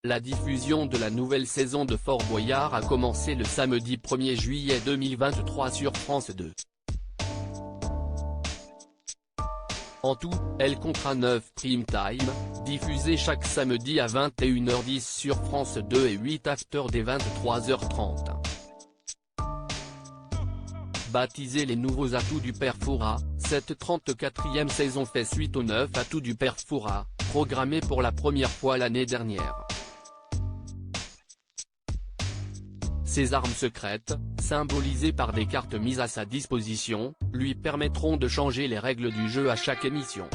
La diffusion de la nouvelle saison de Fort Boyard a commencé le samedi 1er juillet 2023 sur France 2. En tout, elle comptera 9 prime time, diffusés chaque samedi à 21h10 sur France 2 et 8 after dès 23h30. Baptisée Les Nouveaux Atouts du Père Fouras, cette 34e saison fait suite aux 9 Atouts du Père Fouras, programmés pour la première fois l'année dernière. Ces armes secrètes, symbolisées par des cartes mises à sa disposition, lui permettront de changer les règles du jeu à chaque émission.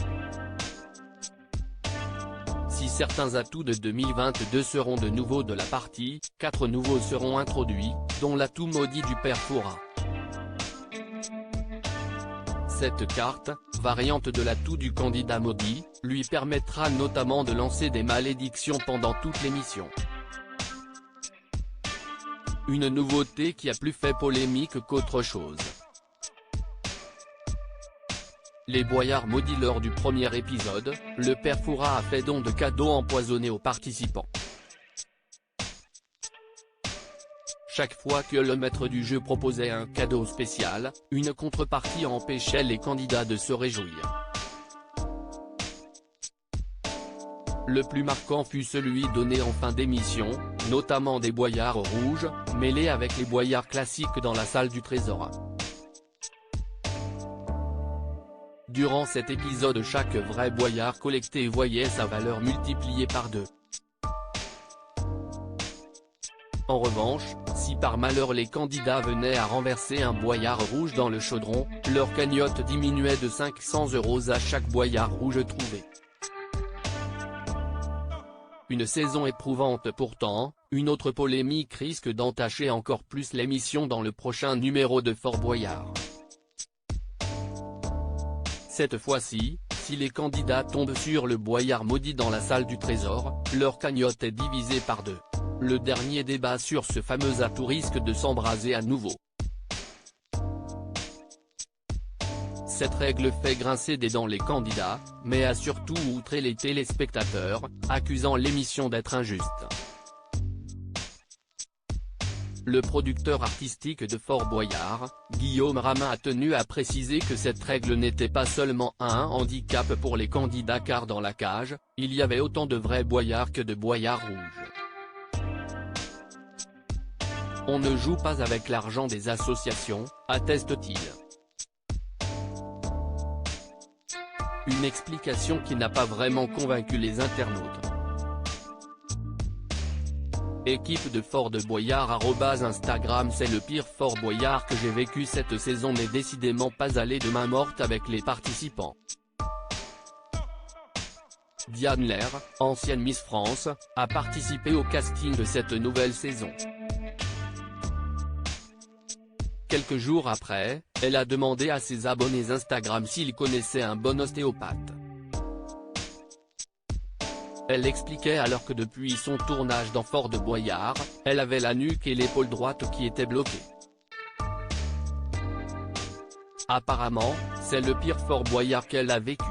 Si certains atouts de 2022 seront de nouveau de la partie, 4 nouveaux seront introduits, dont l'atout maudit du Père Fouras. Cette carte, variante de l'atout du candidat maudit, lui permettra notamment de lancer des malédictions pendant toute l'émission. Une nouveauté qui a plus fait polémique qu'autre chose. Les boyards maudits. Lors du premier épisode, le Père Fouras a fait don de cadeaux empoisonnés aux participants. Chaque fois que le maître du jeu proposait un cadeau spécial, une contrepartie empêchait les candidats de se réjouir. Le plus marquant fut celui donné en fin d'émission, notamment des boyards rouges, mêlés avec les boyards classiques dans la salle du trésor. Durant cet épisode, chaque vrai boyard collecté voyait sa valeur multipliée par 2. En revanche, si par malheur les candidats venaient à renverser un boyard rouge dans le chaudron, leur cagnotte diminuait de 500 € à chaque boyard rouge trouvé. Une saison éprouvante pourtant, une autre polémique risque d'entacher encore plus l'émission dans le prochain numéro de Fort Boyard. Cette fois-ci, si les candidats tombent sur le boyard maudit dans la salle du trésor, leur cagnotte est divisée par 2. Le dernier débat sur ce fameux atout risque de s'embraser à nouveau. Cette règle fait grincer des dents les candidats, mais a surtout outré les téléspectateurs, accusant l'émission d'être injuste. Le producteur artistique de Fort Boyard, Guillaume Ramin, a tenu à préciser que cette règle n'était pas seulement un handicap pour les candidats car dans la cage, il y avait autant de vrais boyards que de boyards rouges. On ne joue pas avec l'argent des associations, atteste-t-il. Une explication qui n'a pas vraiment convaincu les internautes. Équipe de Fort de Boyard @Instagram. C'est le pire Fort Boyard que j'ai vécu cette saison, n'est décidément pas allé de main morte avec les participants. Diane Lair, ancienne Miss France, a participé au casting de cette nouvelle saison. Quelques jours après, elle a demandé à ses abonnés Instagram s'ils connaissaient un bon ostéopathe. Elle expliquait alors que depuis son tournage dans Fort de Boyard, elle avait la nuque et l'épaule droite qui étaient bloquées. Apparemment, c'est le pire Fort Boyard qu'elle a vécu.